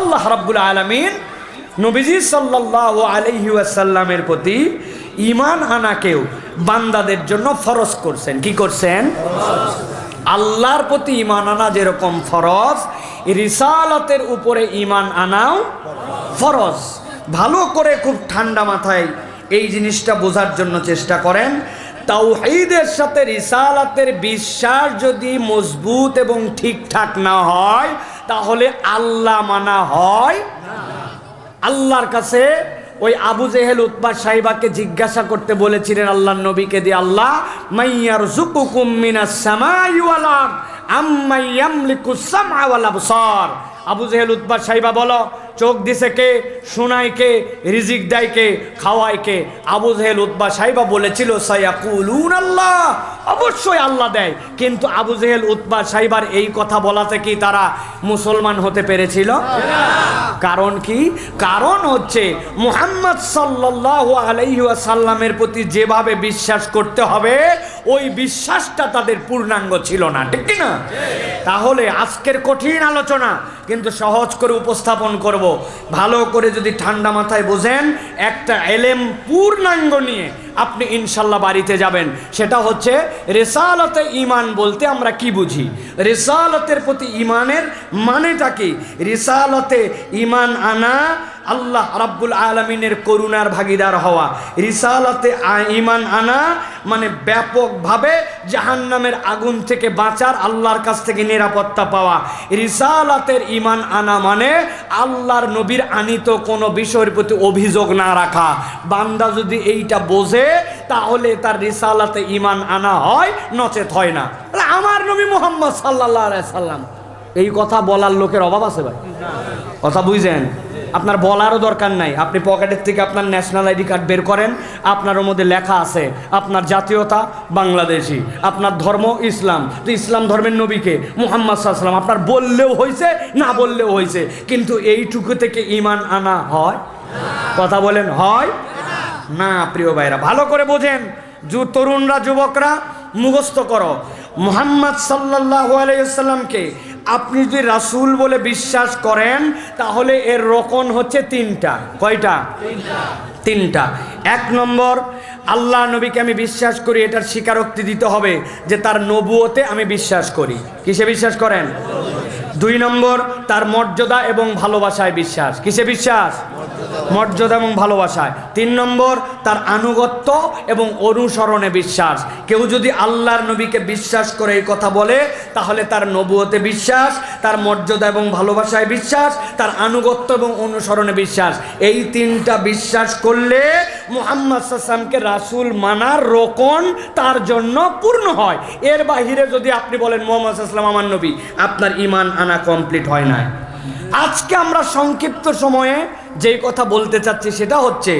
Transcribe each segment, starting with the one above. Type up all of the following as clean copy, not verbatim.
আল্লাহ রাব্বুল আলামিন নবীজি সাল্লাল্লাহু আলাইহি ওয়াসাল্লামের প্রতি ঈমান আনাকেও বান্দাদের জন্য ফরজ করছেন। কি করছেন? আল্লাহর প্রতি ঈমান আনা যেরকম ফরজ, রিসালাতের উপরে ঈমান আনাও ফরজ। ভালো করে খুব ঠান্ডা মাথায় এই জিনিসটা বোঝার জন্য চেষ্টা করেন। তাওহীদের সাথে রিসালাতের বিশ্বাস যদি মজবুত এবং ঠিকঠাক না হয় তাহলে আল্লাহ মানা হয় না। আল্লাহর কাছে ওই আবু জেহেল উতবা সাইবাকে জিজ্ঞাসা করতে বলেছিলেন আল্লাহর নবীকে দিয়ে, আল্লাহ মাইয়ারযুকুকুম মিনাস সামাই ওয়াল আরদ আম্মাই ইয়ামলিকুস সামআ ওয়াল আবসার। আবু জেহেল উতবা সাইবা বলো, চোখ দিছে কে, শোনায় কে, রিজিক দেয় কে, খাওয়ায় কে? আবু জেহেল উতবা সাইবা বলেছিল সায়াকুলুন আল্লাহ, অবশ্যই আল্লাহ দেয়। কিন্তু আবু জেহেল উতবা সাইবার এই কথা বলাতে কি তারা মুসলমান হতে পেরেছিল? কারণ কি? কারণ হচ্ছে মুহাম্মদ সাল্লাল্লাহু আলাইহি ওয়াসাল্লামের প্রতি যেভাবে বিশ্বাস করতে হবে ওই বিশ্বাসটা তাদের পূর্ণাঙ্গ ছিল না, ঠিক কি না? তাহলে আজকের কঠিন আলোচনা কিন্তু সহজ করে উপস্থাপন করব। ভালো করে যদি ঠান্ডা মাথায় বোঝেন, একটা এলেম পূর্ণাঙ্গ নিয়ে আপনি ইনশাল্লাহ বাড়িতে যাবেন। সেটা হচ্ছে রিসালাতে ঈমান বলতে আমরা কি বুঝি, রিসালাতের প্রতি ঈমানের মানেটা কি। রিসালাতে ঈমান আনা আল্লাহ রাব্বুল আলামিনের করুণার ভাগীদার হওয়া। রিসালাতে ঈমান আনা মানে ব্যাপকভাবে জাহান্নামের আগুন থেকে বাঁচার, আল্লাহর কাছ থেকে নিরাপত্তা পাওয়া। রিসালাতের ঈমান আনা মানে আল্লাহর নবীর আনিত কোনো বিষয়ের প্রতি অভিযোগ না রাখা। বান্দা যদি এইটা বোঝে তাহলে তার রিসালাতে ঈমান আনা হয়, নচেত হয় না। আমার নবী মুহাম্মদ সাল্লাল্লাহু আলাইহি সাল্লাম, এই কথা বলার লোকের অভাব আছে ভাই? কথা বুঝেন? আপনার বলারও দরকার নাই। আপনি পকেটের থেকে আপনার ন্যাশনাল আইডি কার্ড বের করেন, আপনার মধ্যে লেখা আছে আপনার জাতীয়তা বাংলাদেশি, আপনার ধর্ম ইসলাম, তো ইসলাম ধর্মের নবীকে মুহাম্মদ সাল্লাল্লাহু আলাইহি সাল্লাম। আপনার বললেও হয়েছে, না বললেও হয়েছে, কিন্তু এইটুকু থেকে ঈমান আনা হয়? কথা বলেন, হয় না? প্রিয় ভাইরা, ভালো করে বোঝেন। তরুণরা, যুবকরা, মুখস্থ করো, মুহাম্মদ সাল্লাল্লাহু আলাইহি ওয়াসাল্লামকে আপনি যদি রাসূল বলে বিশ্বাস করেন তাহলে এর রকম হচ্ছে তিনটা। কয়টা? তিনটা। এক নম্বর, আল্লাহ নবীকে আমি বিশ্বাস করি, এটার স্বীকারোক্তি দিতে হবে যে তার নবুয়তে আমি বিশ্বাস করি। কিসে বিশ্বাস করেন? দুই নম্বর, তার মর্যাদা এবং ভালোবাসায় বিশ্বাস। কিসে বিশ্বাস? মর্যাদা এবং ভালোবাসায়। তিন নম্বর, তার আনুগত্য এবং অনুসরণে বিশ্বাস। কেউ যদি আল্লাহর নবীকে বিশ্বাস করে এই কথা বলে তাহলে তার নবুয়তে বিশ্বাস, তার মর্যাদা এবং ভালোবাসায় বিশ্বাস, তার আনুগত্য এবং অনুসরণে বিশ্বাস। এই তিনটা বিশ্বাস করলে মুহাম্মদ সাল্লাল্লাহু আলাইহি ওয়াসাল্লামকে রাসূল মানার রকম তার জন্য পূর্ণ হয়। এর বাহিরে যদি আপনি বলেন মুহাম্মদ সাল্লাল্লাহু আলাইহি ওয়াসাল্লাম আমার নবী, আপনার ঈমান আনা কমপ্লিট হয় না। আজকে আমরা সংক্ষিপ্ত সময়ে যেই কথা বলতে চাচ্ছি সেটা হচ্ছে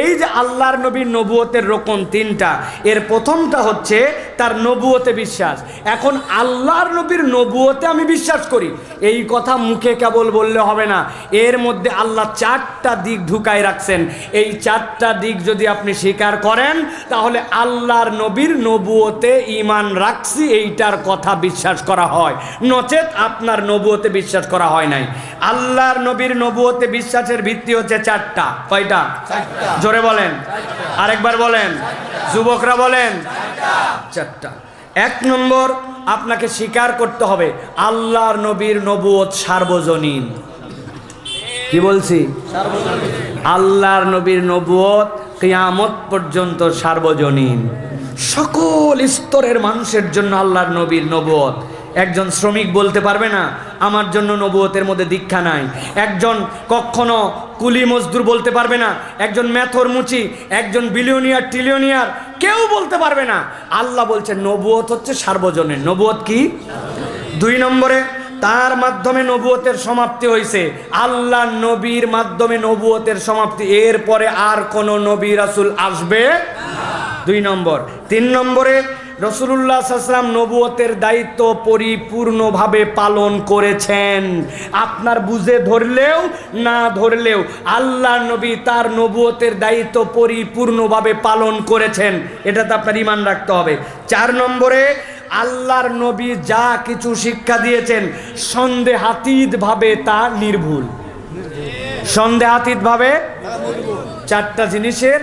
এই যে আল্লাহর নবীর নবুয়তের রকম তিনটা, এর প্রথমটা হচ্ছে তার নবুয়তে বিশ্বাস। এখন আল্লাহর নবীর নবুয়তে আমি বিশ্বাস করি, এই কথা মুখে কেবল বললে হবে না, এর মধ্যে আল্লাহ চারটা দিক ঢুকায় রাখছেন। এই চারটা দিক যদি আপনি স্বীকার করেন তাহলে আল্লাহর নবীর নবুয়তে ঈমান রাখছি এইটার কথা বিশ্বাস করা হয়, নচেত আপনার নবুয়তে বিশ্বাস করা হয় নাই। আল্লাহর নবীর নবুয়তে বিশ্বাসের ভিত্তি হচ্ছে চারটা। কয়টা? জোরে বলেন, আরেকবার বলেন, যুবকরা বলেন, চারটা। এক নম্বর, আপনাকে স্বীকার করতে হবে আল্লাহর নবীর নবুয়ত সার্বজনীন। কি বলছি? আল্লাহর নবীর নবুয়ত কিয়ামত পর্যন্ত সার্বজনীন, সকল স্তরের মানুষের জন্য আল্লাহর নবীর নবুয়ত। একজন শ্রমিক বলতে পারবে না আমার জন্য নবুয়তের মধ্যে দীক্ষা নাই। একজন কখনো কুলি মজদুর বলতে পারবে না। একজন মেথর মুচি, একজন বিলিয়নিয়ার ট্রিলিয়নিয়ার কেউ বলতে পারবে না। আল্লাহ বলছেন নবুয়ত হচ্ছে সার্বজনীন। নবুয়ত কি? দুই নম্বরে, তার মাধ্যমে নবুয়তের সমাপ্তি হয়েছে। আল্লাহ নবীর মাধ্যমে নবুয়তের সমাপ্তি, এরপরে আর কোনো নবী রাসূল আসবে দুই নম্বর। তিন নম্বরে, রাসূলুল্লাহ সাল্লাল্লাহু আলাইহি ওয়াসাল্লাম নবুয়তের দায়িত্ব পরিপূর্ণভাবে পালন করেছেন। আপনার বুঝে ধরলেও না ধরলেও আল্লাহ নবী তার নবুয়তের দায়িত্ব পরিপূর্ণভাবে পালন করেছেন, এটাতে আপনার ঈমান রাখতে হবে। চার নম্বরে, আল্লাহর নবী যা কিছু শিক্ষা দিয়েছেন সন্দেহাতীতভাবে তা নির্ভুল। সন্দেহাতীতভাবে চারটা জিনিসের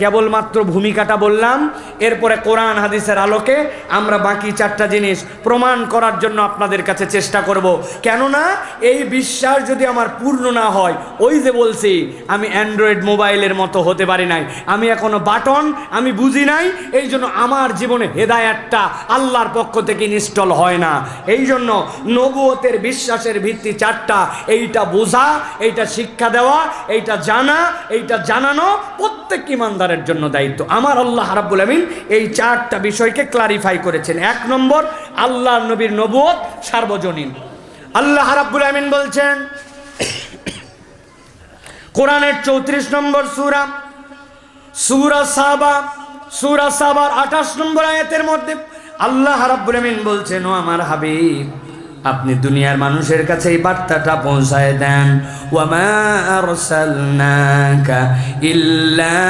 কেবলমাত্র ভূমিকাটা বললাম। এরপরে কোরআন হাদিসের আলোকে আমরা বাকি চারটা জিনিস প্রমাণ করার জন্য আপনাদের কাছে চেষ্টা করব। কেননা এই বিশ্বাস যদি আমার পূর্ণ না হয়, ওই যে বলছি আমি অ্যান্ড্রয়েড মোবাইলের মতো হতে পারি নাই, আমি এখনো বাটন আমি বুঝি নাই, এই জন্য আমার জীবনে হেদায়েতটা আল্লাহর পক্ষ থেকে ইনস্টল হয় না। এই জন্য নবুয়তের বিশ্বাসের ভিত্তি চারটা, এইটা বোঝা, এইটা শিক্ষা দেওয়া, এইটা জানা, এইটা জানানো প্রত্যেক ইমানদার জন্য দায়িত্ব। আমার আল্লাহ রাব্বুল আমিন এই চারটা বিষয়কে ক্লারিফাই করেছেন। এক নম্বর, আল্লাহর নবীর নবুয়ত সার্বজনীন। আল্লাহ রাব্বুল আমিন বলছেন কোরআনের 34 নম্বর সূরা সাবার 28 নম্বর আয়াতের মধ্যে আল্লাহ রাব্বুল আমিন বলছেন, ও আমার হাবিব, আপনি দুনিয়ার মানুষের কাছে এই বার্তাটা পৌঁছায় দেন। ওয়ামা আরসালনাকা ইল্লা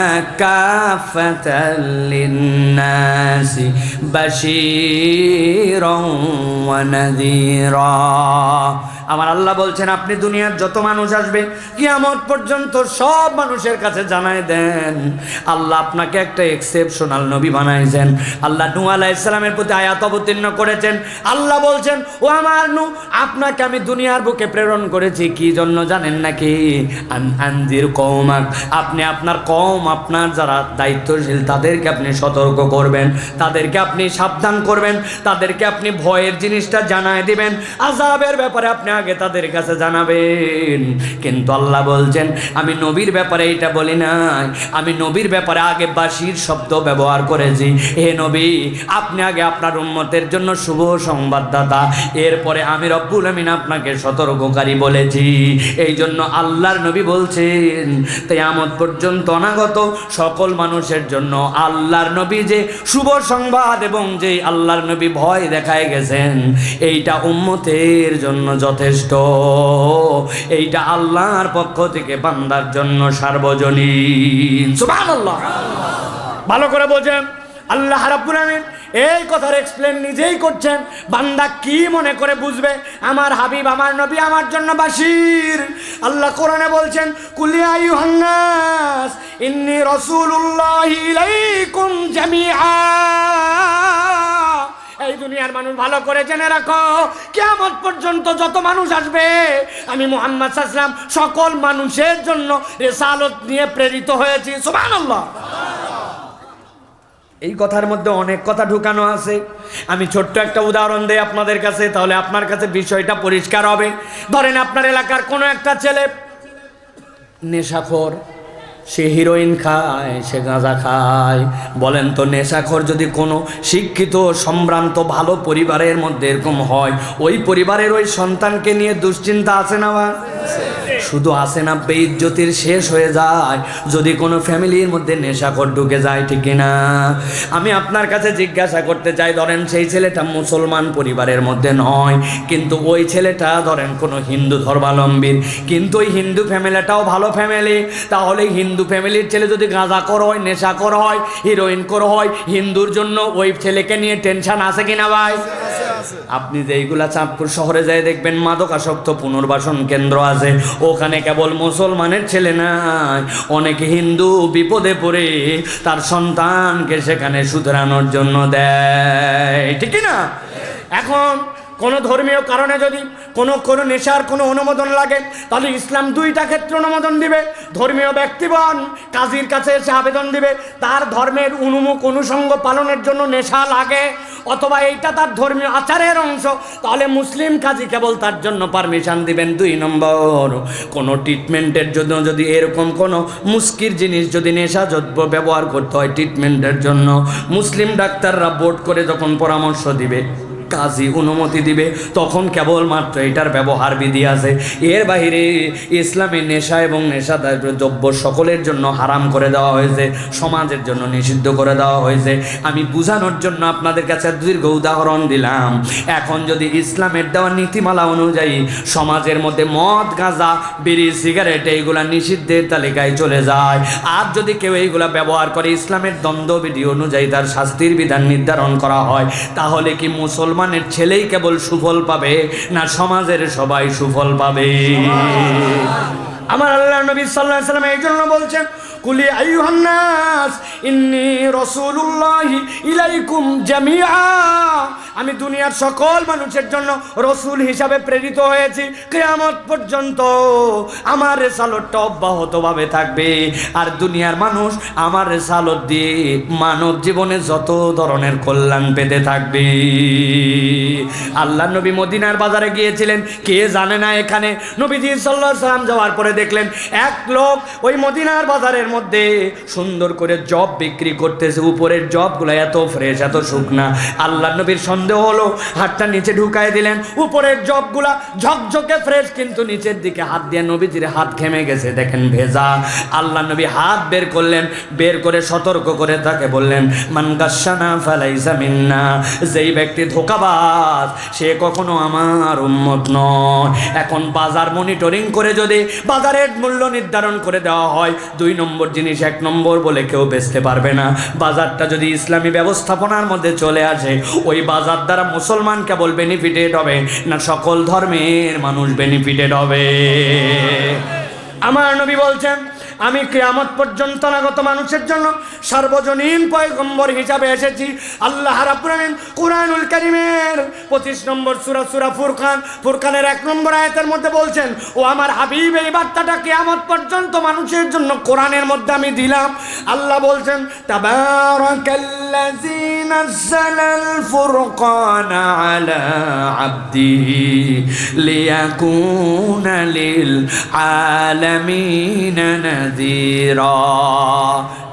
কাফাতাল লিন্নাসি বাশীরাও ওয়া নাযীরা। আমার আল্লাহ বলছেন আপনি দুনিয়ার যত মানুষ আসবে কিয়ামত পর্যন্ত সব মানুষের কাছে জানায় দেন। আল্লাহ আপনাকে একটা এক্সেপশনাল নবী বানাইছেন। আল্লাহ নূহ আলাইহিস সালামের প্রতি আয়াত অবতীর্ণ করেছেন। আল্লাহ বলছেন, ও আমার নূহ, আপনাকে আমি দুনিয়ার বুকে প্রেরণ করেছি কি জন্য জানেন নাকি? আনজির কওমাক, আপনি আপনার কওম, আপনার যারা দায়িত্বশীল তাদেরকে আপনি সতর্ক করবেন, তাদেরকে আপনি সাবধান করবেন, তাদেরকে আপনি ভয়ের জিনিসটা জানায় দিবেন, আযাবের ব্যাপারে আপনি আগে তাদের কাছে জানাবেন। কিন্তু আল্লাহ বলছেন আমি নবীর ব্যাপারে এটা বলি নাই, আমি নবীর ব্যাপারে আগে বাশীর শব্দ ব্যবহার করেছি। হে নবী, আপনি আগে আপনার উম্মতের জন্য শুভ সংবাদদাতা, এরপরে আমি রব্বুল আমিন আপনাকে সতর্ককারী বলেছি। এই জন্য আল্লাহর নবী বলছেন কিয়ামত পর্যন্ত অনাগত সকল মানুষের জন্য আল্লাহর নবী যে শুভ সংবাদ এবং যে আল্লাহর নবী ভয় দেখায় গেছেন, এইটা উম্মতের জন্য যথেষ্ট। এইটা আল্লাহর পক্ষ থেকে বান্দার জন্য সার্বজনীন। সুবহানাল্লাহ। ভালো করে বোঝেন, আল্লাহ রাব্বুল আমিন এই কথার এক্সপ্লেন নিজেই করছেন। বান্দা কি মনে করে বুঝবে আমার হাবিব, আমার নবী আমার জন্য বাশীর? আল্লাহ কোরআনে বলছেন, কুল ইয়া আইয়ুহান নাস ইন্নী রাসূলুল্লাহি ইলাইকুম জামিআ। এই দুনিয়ার মানুষ ভালো করে জেনে রাখো, কিয়ামত পর্যন্ত যত মানুষ আসবে আমি মুহাম্মদ সাল্লাল্লাহু আলাইহি ওয়াসাল্লাম সকল মানুষের জন্য রিসালাত নিয়ে প্রেরিত হয়েছি। সুবহানাল্লাহ। এই কথার মধ্যে অনেক কথা ঢুকানো আছে। আমি ছোট্ট একটা উদাহরণ দেই আপনাদের কাছে, তাহলে আপনার কাছে বিষয়টা পরিষ্কার হবে। ধরেন আপনার এলাকার কোনো একটা ছেলে নেশাখোর, সে হিরোইন খায়, সে গাঁজা খায়। বলেন তো, নেশাখোর যদি কোনো শিক্ষিত সম্ভ্রান্ত ভালো পরিবারের মধ্যে এরকম হয়, ওই পরিবারের ওই সন্তানকে নিয়ে দুশ্চিন্তা আছে না? শুধু আসে না, বেইজ্জতির শেষ হয়ে যায় যদি কোনো ফ্যামিলির মধ্যে নেশাখোর ঢুকে যায়, ঠিক না? আমি আপনার কাছে জিজ্ঞাসা করতে চাই, ধরেন সেই ছেলেটা মুসলমান পরিবারের মধ্যে নয়, কিন্তু ওই ছেলেটা ধরেন কোনো হিন্দু ধর্মাবলম্বীর, কিন্তু ওই হিন্দু ফ্যামিলিটাও ভালো ফ্যামিলি। তাহলে হিন্দু ফ্যামিলির ছেলে যদি গাঁজাখোর হয়, নেশাখোর হয়, হিরোইনখোর হয়, হিন্দুর জন্য ওই ছেলেকে নিয়ে টেনশন আছে কিনা ভাই? আপনি যে এইগুলা চাঁদপুর শহরে যাই দেখবেন মাদকাসক্ত পুনর্বাসন কেন্দ্র আছে, ওখানে কেবল মুসলমানের ছেলে নাই, অনেক হিন্দু বিপদে পড়ে তার সন্তানকে সেখানে শুধরানোর জন্য দেয়, ঠিক না? এখন কোনো ধর্মীয় কারণে যদি কোনো নেশার কোনো অনুমোদন লাগে, তাহলে ইসলাম দুইটা ক্ষেত্রে অনুমোদন দিবে। ধর্মীয় ব্যক্তিগণ কাজীর কাছে এসে আবেদন দিবে তার ধর্মের অনুষঙ্গ পালনের জন্য নেশা লাগে, অথবা এইটা তার ধর্মীয় আচারের অংশ, তাহলে মুসলিম কাজী কেবল তার জন্য পারমিশন দিবেন। 2 নম্বর, কোনো ট্রিটমেন্টের জন্য যদি এরকম কোনো মুস্কির জিনিস যদি নেশা ব্যবহার করতে হয় ট্রিটমেন্টের জন্য, মুসলিম ডাক্তাররা বোর্ড করে যখন পরামর্শ দিবে, কাজী অনুমতি দিবে, তখন কেবলমাত্র এটার ব্যবহার বিধি আছে। এর বাইরে ইসলামে নেশা এবং নেশাদার দ্রব্য সকলের জন্য হারাম করে দেওয়া হয়েছে, সমাজের জন্য নিষিদ্ধ করে দেওয়া হয়েছে। আমি বোঝানোর জন্য আপনাদের কাছে দীর্ঘ উদাহরণ দিলাম। এখন যদি ইসলামের দেওয়া নীতিমালা অনুযায়ী সমাজের মধ্যে মদ, গাঁজা, বিড়ি, সিগারেট এইগুলা নিষিদ্ধের তালিকায় চলে যায়, আর যদি কেউ এইগুলা ব্যবহার করে ইসলামের দ্বন্দ্ববিধি অনুযায়ী তার শাস্তির বিধান নির্ধারণ করা হয়, তাহলে কি মুসলমানের ছেলেই কেবল সুফল পাবে না সমাজের সবাই সুফল পাবে? নবী সাল্লাল্লাহু আলাইহি ওয়াসাল্লাম এই জন্য বলছেন, কুলি আইয়ুহান নাস ইন্নী রাসূলুল্লাহি ইলাইকুম জামিআ, আমি দুনিয়ার সকল মানুষের জন্য রসুল হিসাবে প্রেরিত হয়েছি। কিয়ামত পর্যন্ত আমার রিসালাতটা অব্যাহতভাবে থাকবে, আর দুনিয়ার মানুষ আমার রিসালাত দিয়ে মানব জীবনে যত ধরনের কল্যাণ পেতে থাকবে। আল্লাহ নবী মদিনার বাজারে গিয়েছিলেন, কে জানে না? এখানে নবীজি সাল্লাল্লাহু আলাইহি ওয়াসাল্লাম যাওয়ার পরে দেখলেন এক লোক ওই মদিনার বাজারের মধ্যে সুন্দর করে জব বিক্রি করতেছে। উপরের জবগুলো এত ফ্রেশ, এত শুকনা। আল্লাহ নবীর সন্দেহ হলো, হাতটা নিচে ঢুকায় দিলেন, উপরের জবগুলা ঝকঝকে ফ্রেশ, কিন্তু নিচের দিকে হাত দিয়ে নবীজির হাত ঘেমে গেছে, দেখেন ভেজা। আল্লাহ নবী হাত বের করলেন, বের করে সতর্ক করে তাকে বললেন, মান গাশশানা ফালাইসা মিন্না, যেই ব্যক্তি ধোঁকাবাজ সে কখনো আমার উম্মত নয়। এখন বাজার মনিটরিং করে যদি বাজারের মূল্য নির্ধারণ করে দেওয়া হয়, 2 নম্বর জিনিস 1 নম্বর বলে কেউ বেচতে পারবে না। বাজারটা যদি ইসলামী ব্যবস্থাপনার মধ্যে চলে আসে, ওই বাজার দ্বারা মুসলমান কেবল বেনিফিটেড হবে না, সকল ধর্মের মানুষ বেনিফিটেড হবে। আমার নবী বলছেন, আমি কিয়ামত পর্যন্ত অনাগত মানুষের জন্য সার্বজনীন পয়গম্বর হিসাবে এসেছি। আল্লাহ রাব্বুল আলামিন কুরআনুল কারীমের 25 নম্বর সূরা ফুরকান, ফুরকানের 1 নম্বর আয়াতের মধ্যে বলছেন, ও আমার হাবিব, এই বার্তাটা কিয়ামত পর্যন্ত মানুষের জন্য কোরআনের মধ্যে আমি দিলাম। আল্লাহ বলছেন, তাবারাকাল্লাযী নাযালাল ফুরকানা আলা আবদিহি লিয়াকুনা লিল আলামিন নাযীরা।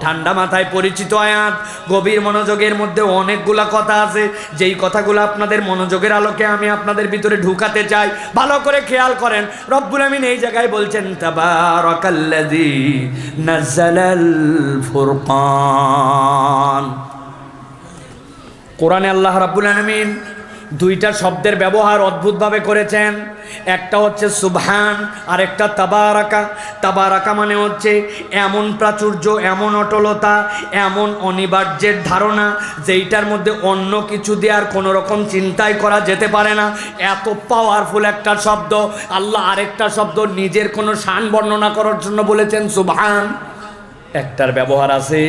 ঠান্ডা মাথায় পরিচিত আয়াত, গভীর মনোযোগের মধ্যে অনেকগুলা কথা আছে, যেই কথাগুলো আপনাদের মনোযোগের আলোকে আমি আপনাদের ভিতরে ঢুকাতে চাই। ভালো করে খেয়াল করেন, রব্বুল আমিন এই জায়গায় বলছেন, তাবারাকাল্লাযী নাযালাল ফুরকান। কোরআনে আল্লাহ রাব্বুল আলামিন 2টা শব্দের ব্যবহার অদ্ভুতভাবে করেছেন। একটা হচ্ছে সুবহান, আর একটা তাবারাকা। তাবারাকা মানে হচ্ছে এমন প্রাচুর্য, এমন অটলতা, এমন অনিবার্যের ধারণা যেইটার মধ্যে অন্য কিছু দিয়ে আর কোনো রকম চিন্তাই করা যেতে পারে না। এত পাওয়ারফুল একটা শব্দ। আল্লাহ আরেকটা শব্দ নিজের কোনো শান বর্ণনা করার জন্য বলেছেন সুবহান। একটার ব্যবহার আছে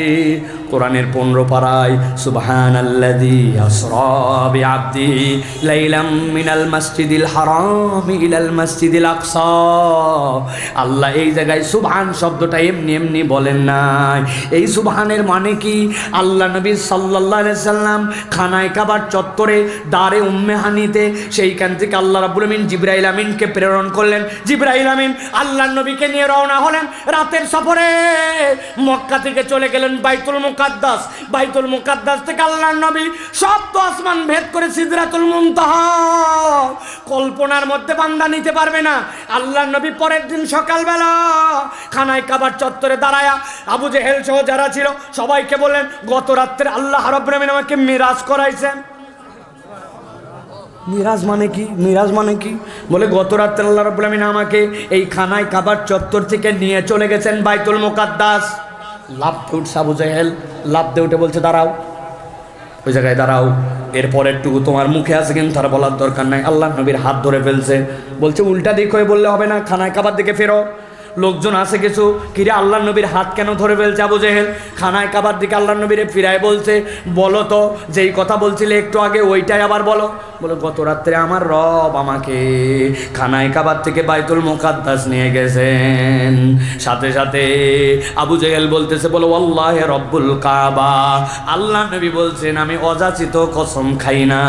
কোরআনের 15 পারায়, সুবহানাল্লাযী আসরা বিআবদিহি লাইলাম মিনাল মাসজিদিল হারাম ইলাল মাসজিদিল আকসা। আল্লাহ এই জায়গায় সুবহান শব্দটা এমনি এমনি বলেন নাই। এই সুবহানের মানে কি? আল্লাহ নবী সাল্লাল্লাহু আলাইহি সাল্লাম খানায় কাবার চত্বরে দারে উম্মে হানিতে, সেইখান থেকে আল্লাহ রাব্বুল আমিন জিবরাইল আমিনকে প্রেরণ করলেন। জিবরাইল আমিন আল্লাহ নবীকে নিয়ে রওনা হলেন রাতের সফরে। মক্কা থেকে চলে গেলেন বাইতুল মুকাদ্দাস। বাইতুল মুকাদ্দাস থেকে আল্লাহর নবী সপ্ত আসমান ভেদ করে সিদরাতুল মুনতাহা। কল্পনার মধ্যে বান্দা নিতে পারবে না। আল্লাহর নবী পরের দিন সকালবেলা খানায় কাবার চত্বরে দাঁড়ায়া আবু জেহেল সহ যারা ছিল সবাইকে বললেন, গত রাত্রে আল্লাহ রাব্বুল আমিন আমাকে মিরাজ করাইছেন। মিরাজ মানে কি? মিরাজ মানে কি? বলে গত রাত্রে আল্লাহ রাব্বুল আমিন আমাকে এই খানায় কাবার চত্বর থেকে নিয়ে চলে গেছেন বাইতুল মুকাদ্দাস। লাফতে উঠছে আবু জেহেল, লাফতে উঠে বলছে, দাঁড়াও, ওই জায়গায় দাঁড়াও, এরপরেরটুকু তোমার মুখে আছে কিন্তু তার বলার দরকার নাই। আল্লাহ নবীর হাত ধরে ফেলছে, বলছে উল্টা দিক হয়ে বললে হবে না, খানায় কাবার দিকে ফেরো। লোকজন আছে কিছু, কিরে আল্লাহ নবীর হাত কেন ধরে ফেলছে আবু জেহেল? খানায় কাবার দিকে আল্লাহ নবীরে ফিরায় বলছে, বলো তো যেই কথা বলছিলে একটু আগে ওইটাই আবার বলো। বলে গত রাত্রে আমার রব আমাকে খানায় কাবার থেকে বাইতুল মুকাদ্দাস নিয়ে গেছেন। সাথে সাথে আবু জেহেল বলতেছে, বলো আল্লাহে রব্বুল কাবা। আল্লাহ নবী বলছেন, আমি অযাচিত কসম খাই না,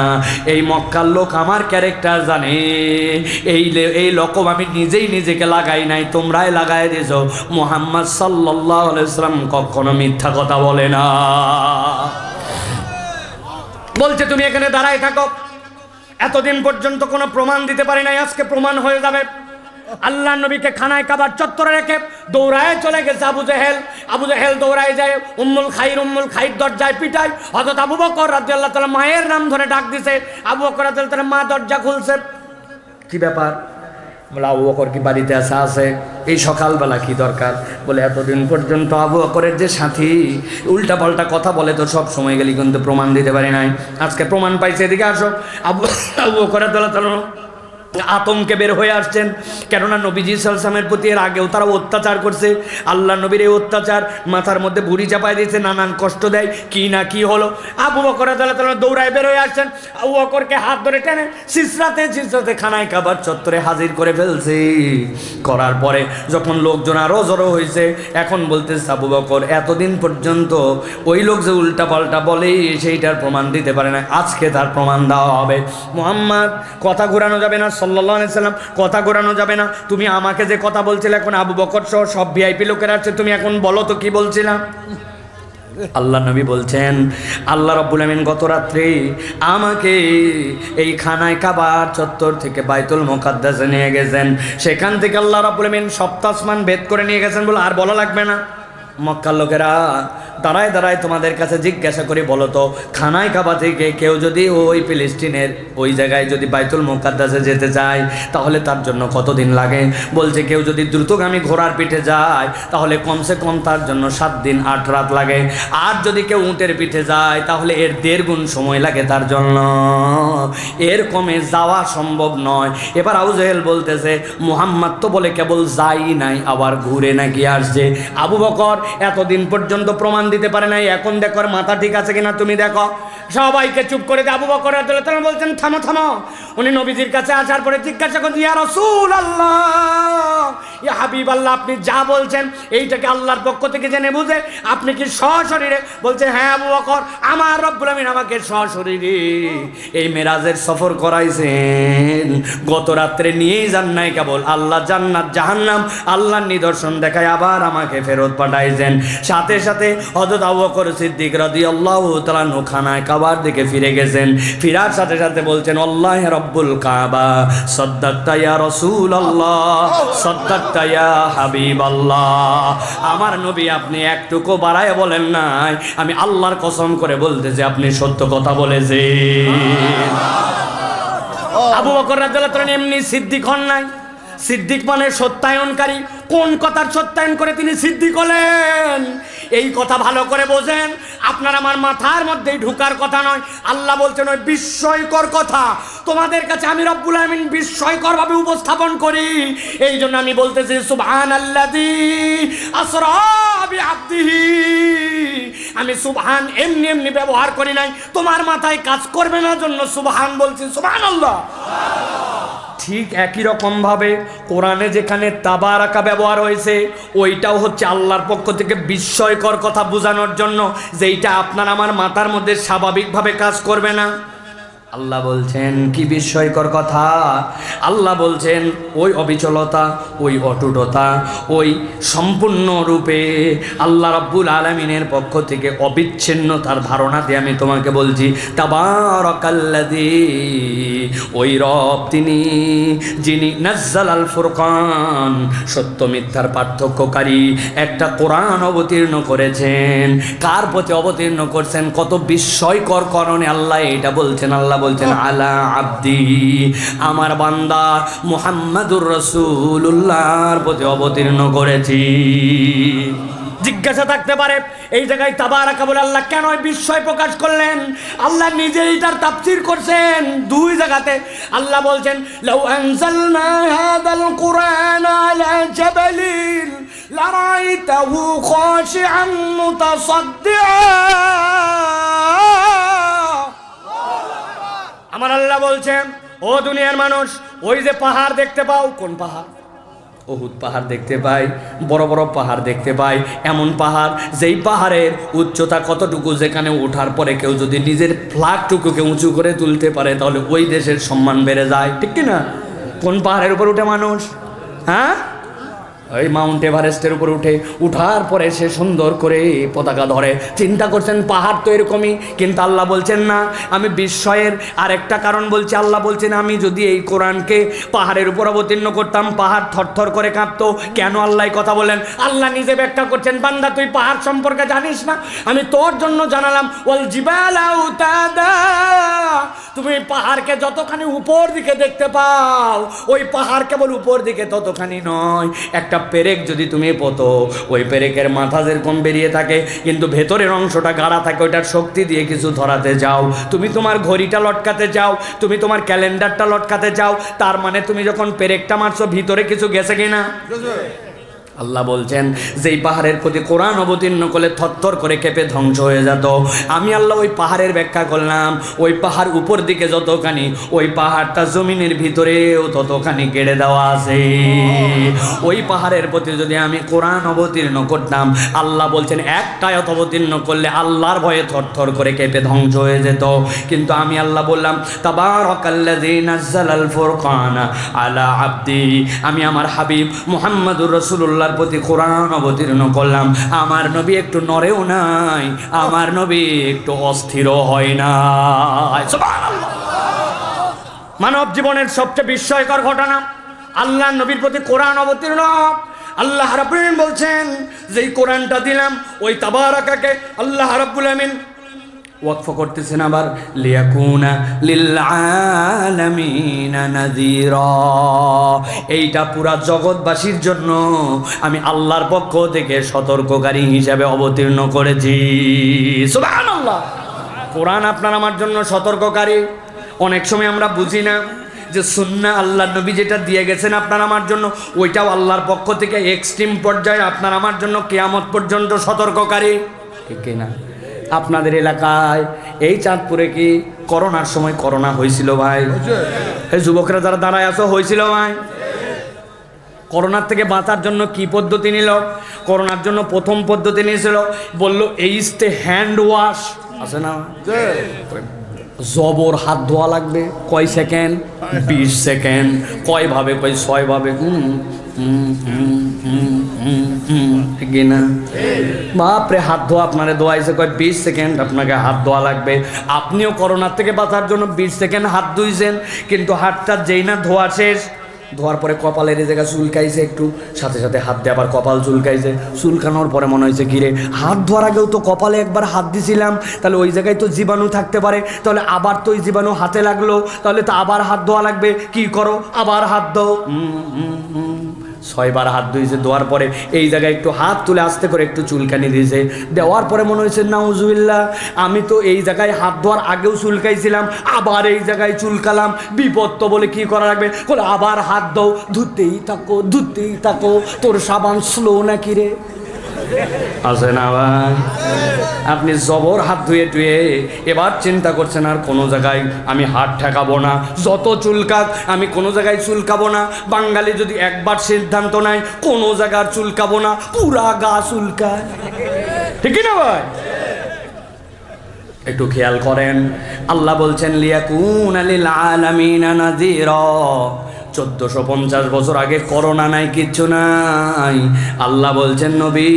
এই মক্কার লোক আমার ক্যারেক্টার জানে, এই লকব আমি নিজেই নিজেকে লাগাই নাই, তোমরাই লাগাই দিয়েছো। মুহাম্মদ সাল্লাল্লাহু আলাইহি ওয়াসাল্লাম কখনো মিথ্যা কথা বলে না। বলছে তুমি এখানে দাঁড়াই থাকো, এতদিন পর্যন্ত কোনো প্রমাণ দিতে পারি নাই, আজকে প্রমাণ হয়ে যাবে। আল্লাহ নবীকে খানায় কাবার চত্বরে রেখে দৌড়ায় চলে গেছে আবু জেহেল। আবু জেহেল দৌড়ায় যায় উম্মুল খাইর দরজায় পিটায়। হযরত আবু বকর রাদিয়াল্লাহু তাআলা মায়ের নাম ধরে ডাক দিছে। আবু বকর রাদিয়াল্লাহু তাআলা মা দরজা খুলছে। কি ব্যাপার? বলে আবু বকর কি বাড়িতে আছে? এই সকালবেলা কি দরকার? বলে এতদিন পর্যন্ত আবু বকরের যে সাথী উল্টা পাল্টা কথা বলে তো সব সময় গেলি কিন্তু প্রমাণ দিতে পারি নাই, আজকে প্রমাণ পাইছে, এদিকে আসো। আবু বকর রাদিয়াল্লাহু তাআলা আতঙ্কে বের হয়ে আসছেন, কেননা নবীজি সাল্লাল্লাহু আলাইহি ওয়াসাল্লামের প্রতি এর আগেও তারা অত্যাচার করছে। আল্লাহ নবীর এই অত্যাচার, মাথার মধ্যে বুড়ি চাপায় দিয়েছে, নানান কষ্ট দেয়, কি না কি হলো। আবু বকর রাদিয়াল্লাহু তাআলা দৌড়ায় বের হয়ে আসছেন, আবু বকরকে হাত ধরে টেনে সিসরাতে খানায় কাবার চত্বরে হাজির করে ফেলছে। করার পরে যখন লোকজন আরও জড়ো হয়েছে, এখন বলতেছে আবু বকর এতদিন পর্যন্ত ওই লোক যে উল্টা পাল্টা বলে সেইটার প্রমাণ দিতে পারে না, আজকে তার প্রমাণ দেওয়া হবে। মুহাম্মদ কথা ঘোরানো যাবে না, সাল্লাল্লাহু আলাইহি সাল্লাম কথা ঘোরানো যাবে না। তুমি আমাকে যে কথা বলছিলে, এখন আবু বকর সহ সব ভিআইপি লোকেরা আছে, তুমি এখন বলো তো কি বলছিলাম। আল্লাহ নবী বলছেন, আল্লাহ রাব্বুল আমিন গত রাত্রে আমাকে এই খানায় কাবার চত্বর থেকে বাইতুল মুকাদ্দাসে নিয়ে গেছেন। সেখান থেকে আল্লাহ রাব্বুল আমিন সপ্ত আসমান ভেদ করে নিয়ে গেছেন বলে আর বলা লাগবে না। মক্কার লোকেরা দাঁড়ায় দাঁড়ায় তোমাদের কাছে জিজ্ঞাসা করি, বলো তো খানায় কাবা থেকে কেউ যদি ওই ফিলিস্তিনের ওই জায়গায় যদি বাইতুল মুকাদ্দাসে যেতে চায় তাহলে তার জন্য কতদিন লাগে? বলছে কেউ যদি দ্রুতগামী ঘোড়ার পিঠে যায় তাহলে কমসে কম তার জন্য 7 দিন 8 রাত লাগে, আর যদি কেউ উটের পিঠে যায় তাহলে এর 1.5 গুণ সময় লাগে তার জন্য, এর কমে যাওয়া সম্ভব নয়। এবার আবু জেহেল বলতেছে, মুহাম্মদ তো বলে কেবল যাই নাই, আবার ঘুরে নাকি আসছে। আবু বকর এতদিন পর্যন্ত প্রমাণ দিতে পারে নাই, এখন দেখো মাথা ঠিক আছে কিনা তুমি দেখো। সবাইকে চুপ করে দিয়ে আবু বকর রাদিয়াল্লাহু তাআলা বলছেন, থামো থামো। উনি নবীজির কাছে আসার পরে জিজ্ঞাসা করছেন, ইয়া রাসূলুল্লাহ, ইয়া হাবিবাল্লাহ, আপনি যা বলছেন এইটাকে আল্লাহর পক্ষ থেকে জেনে বুঝে আপনি কি সশরীরে? বলছে, হ্যাঁ আবু বকর, আমার রব্বুল আমিন আমাকে সশরীরে এই মেরাজের সফর করাইছেন। গত রাত্রে নিয়েই যান নাই কেবল, আল্লাহ জান্নাত জাহান্নাম আল্লাহর নিদর্শন দেখায় আবার আমাকে ফেরত পাঠাইছেন। সাথে সাথে হযরত আবু বকর সিদ্দিক রাদিয়াল্লাহু তাআলা খানায় কাবার দিকে ফিরে গেছেন। ফিরার সাথে সাথে বলছেন, আল্লাহ রব্বুল কাবা, সাদ্দাকতা ইয়া রাসূলুল্লাহ, সাদ্দাকতা ইয়া হাবিবাল্লাহ। আমার নবী আপনি একটুকু বাড়ায় বলেন নাই, আমি আল্লাহর কসম করে বলতেছি আপনি সত্য কথা বলেছেন। আবু বকর রাদিয়াল্লাহু তাআলা এমনি সিদ্দিক হন নাই, সিদ্দিক মানে সত্যায়নকারী। কোন কথার সত্যায়ন করে তিনি সিদ্দিক হলেন এই কথা ভালো করে বোঝেন। আপনার আমার মাথার মধ্যেই ঢুকার কথা নয়। আল্লাহ বলছেন ওই বিস্ময়কর কথা তোমাদের কাছে আমি রব্বুল আমিন বিস্ময়কর ভাবে উপস্থাপন করি। এই জন্য আমি বলতেছি সুবহানাল্লাযী আসরা বিআবদিহি। আমি সুবহান এমনি এমনি ব্যবহার করি নাই, তোমার মাথায় কাজ করবে না জন্য সুবহান বলছি। সুবহানাল্লাহ। ঠিক একই রকম ভাবে কোরআনে যেখানে তাবারাকা ব্যবহার হয়েছে ওইটাও হচ্ছে আল্লাহর পক্ষ থেকে বিস্ময়কর কথা বোঝানোর জন্য, যেইটা আপনার আমার মাথার মধ্যে স্বাভাবিকভাবে কাজ করবে না। আল্লাহ বলছেন কি বিস্ময়কর কথা। আল্লাহ বলছেন ওই অবিচলতা, ওই অটুটতা, ওই সম্পূর্ণরূপে আল্লাহ রাব্বুল আলামিনের পক্ষ থেকে অবিচ্ছিন্নতার ধারণা দিয়ে আমি তোমাকে বলছি তাবারাকাল্লাযী, ওই রব তিনি যিনি নাজ্জালাল ফুরকান, সত্য মিথ্যার পার্থক্যকারী একটা কোরআন অবতীর্ণ করেছেন। কার প্রতি অবতীর্ণ করছেন? কত বিস্ময়কর কারণে আল্লাহ এটা বলছেন। আল্লাহ বলছেন আলা আব্দি, আমার বান্দা মুহাম্মাদুর রাসূলুল্লাহর প্রতি অবতীর্ণ করেছি। জিজ্ঞাসা থাকতে পারে এই জায়গায় তাবারাকা বলে আল্লাহ কেন বিস্ময় প্রকাশ করলেন? আল্লাহ নিজেই তার তাফসীর করছেন দুই জায়গাতে। আল্লাহ বলছেন লাউ আনজালনা হাযাল কুরআন আলা জাবালিন লারাইতাহু খাশিআন মুতাসাদ্দিআ। আমার আল্লাহ বলছেন ও দুনিয়ার মানুষ, ওই যে পাহাড় দেখতে পাও, কোন পাহাড়? উহুদ পাহাড় দেখতে পাই, বড় বড় পাহাড় দেখতে পাই, এমন পাহাড় যেই পাহাড়ের উচ্চতা কতটুকু, যেখানে ওঠার পরে কেউ যদি নিজের ফ্ল্যাগটুকুকে উঁচু করে তুলতে পারে তাহলে ওই দেশের সম্মান বেড়ে যায়, ঠিক কি না? কোন পাহাড়ের উপর উঠে মানুষ? হ্যাঁ, ওই মাউন্ট এভারেস্টের উপর উঠার পরে সে সুন্দর করে পতাকা ধরে। চিন্তা করছেন পাহাড় তো এরকমই, কিন্তু আল্লাহ বলছেন না, আমি বিস্ময়ের আরেকটা কারণ বলছি। আল্লাহ বলছেন আমি যদি এই কোরআনকে পাহাড়ের উপর অবতীর্ণ করতাম পাহাড় থরথর করে কাঁপতো। কেন আল্লাহ কথা বলেন? আল্লাহ নিজে ব্যাখ্যা করছেন, বান্দা তুই পাহাড় সম্পর্কে জানিস না, আমি তোর জন্য জানালাম ওয়াল জিবালা আউতাদা। তুমি পাহাড়কে যতখানি উপর দিকে দেখতে পাও, ওই পাহাড় কেবল উপর দিকে ততখানি নয়, একটা পেরেক যদি তুমি পোতো, ওই পেরেকের মাথা যেরকম বেরিয়ে থাকে কিন্তু ভেতরের অংশটা গাঢ়া থাকে, ওইটার শক্তি দিয়ে কিছু ধরাতে যাও, তুমি তোমার ঘড়িটা লটকাতে যাও, তুমি তোমার ক্যালেন্ডারটা লটকাতে যাও, তার মানে তুমি যখন পেরেকটা মারছো ভিতরে কিছু গেছে কিনা? আল্লাহ বলছেন যেই পাহাড়ের প্রতি কোরআন অবতীর্ণ করলে থরথর করে কেঁপে ধ্বংস হয়ে যেত, আমি আল্লাহ ওই পাহাড়ের ব্যাখ্যা করলাম, ওই পাহাড় উপর দিকে যতখানি, ওই পাহাড়টা জমিনের ভিতরেও ততখানি কেড়ে দেওয়া আছে। ওই পাহাড়ের প্রতি যদি আমি কোরআন অবতীর্ণ করতাম, আল্লাহ বলছেন একটা আয়াত অবতীর্ণ করলে আল্লাহর ভয়ে থরথর করে কেঁপে ধ্বংস হয়ে যেত। কিন্তু আমি আল্লাহ বললাম তাবারাকাল্লাযী নাযালাল ফুরকানা আলা আবদি, আমি আমার হাবিব মুহাম্মদুর রাসূলুল্লাহ প্রতি কোরআন অবতীর্ণ করলাম। আমার নবী একটু নড়েও নাই, আমার নবী একটু অস্থির হয় না। সুবহানাল্লাহ। মানব জীবনের সবচেয়ে বিস্ময়কর ঘটনা, আল্লাহ নবীর প্রতি কোরআন অবতীর্ণ। আল্লাহ রাব্বুল আমিন বলছেন যেই কোরআনটা দিলাম ওই তাবারাকাকে আল্লাহ রাব্বুল আমিন ওয়াকফ করতেছেন আবার লিয়াকুনা লিল আলামিনা নাযীরা, এইটা পুরা জগৎবাসীর জন্য আমি আল্লাহর পক্ষ থেকে সতর্ককারী হিসাবে অবতীর্ণ করেছি। সুবহানাল্লাহ। কোরআন আপনার আমার জন্য সতর্ককারী। অনেক সময় আমরা বুঝি না যে সুন্নাহ আল্লাহ নবী যেটা দিয়ে গেছেন আপনার আমার জন্য, ওইটাও আল্লাহর পক্ষ থেকে এক্সট্রিম পর্যায়ে আপনার আমার জন্য কিয়ামত পর্যন্ত সতর্ককারী, ঠিক না? আপনাদের এলাকায় এই চাঁদপুরে কি করোনার সময় করোনা হয়েছিল ভাই? এই যুবকরা যারা দাঁড়ায় আছো, হয়েছিল ভাই? করোনার থেকে বাঁচার জন্য কি পদ্ধতি নিল? করোনার জন্য প্রথম পদ্ধতি নিয়েছিল, বললো এই হ্যান্ড ওয়াশ আছে না, জবর হাত ধোয়া লাগবে কয় সেকেন্ড, 20 সেকেন্ড, কয় ভাবে, কয় 6 ভাবে, ঠিক না? বাপরে, হাত ধোয়া আপনারে ধোয়াইছে কয় 20 সেকেন্ড আপনাকে হাত ধোয়া লাগবে। আপনিও করোনার থেকে বাঁচার জন্য 20 সেকেন্ড হাত ধুইছেন, কিন্তু হাতটা যেই না ধোয়া শেষ, ধোয়ার পরে কপালের এই জায়গা চুলকাইছে একটু, সাথে সাথে হাত দিয়ে আবার কপাল চুলকাইছে, চুলকানোর পরে মনে হয়েছে কিরে হাত ধোয়ার আগেও তো কপালে একবার হাত দিছিলাম, তাহলে ওই জায়গায় তো জীবাণু থাকতে পারে, তাহলে আবার তো ওই জীবাণু হাতে লাগলো, তাহলে তো আবার হাত ধোয়া লাগবে, কি করো আবার হাত দাও। 6 বার হাত ধুইছে, ধোয়ার পরে এই জায়গায় একটু হাত তুলে আস্তে করে একটু চুলকানি দিয়েছে, দেওয়ার পরে মনে হয়েছে নাউজুবিল্লাহ, আমি তো এই জায়গায় হাত ধোয়ার আগেও চুলকাইছিলাম, আবার এই জায়গায় চুলকালাম, বিপদ তো বলে কি করা লাগবে, বলে আবার হাত দাও, ধুতেই থাকো ধুতেই থাকো, তোর সাবান স্লো নাকি রে? আছে না ভাই? আপনি জবর হাত ধুয়ে টুয়ে এবার চিন্তা করছেন আর কোনো জায়গায় আমি হাত ঠেকাবো না, যত চুলকাক আমি কোনো জায়গায় চুলকাবো না। বাঙালি যদি একবার সিদ্ধান্ত নেয় কোনো জায়গার চুলকাবো না, পুরা গা চুলকায়, ঠিক না ভাই? একটু খেয়াল করেন, আল্লাহ বলছেন লিয়াকুনা লিল আলামিনা নাযীরা। 1450 বছর আগে করোনা নাই, কিচ্ছু নাই। আল্লাহ বলছেন নবী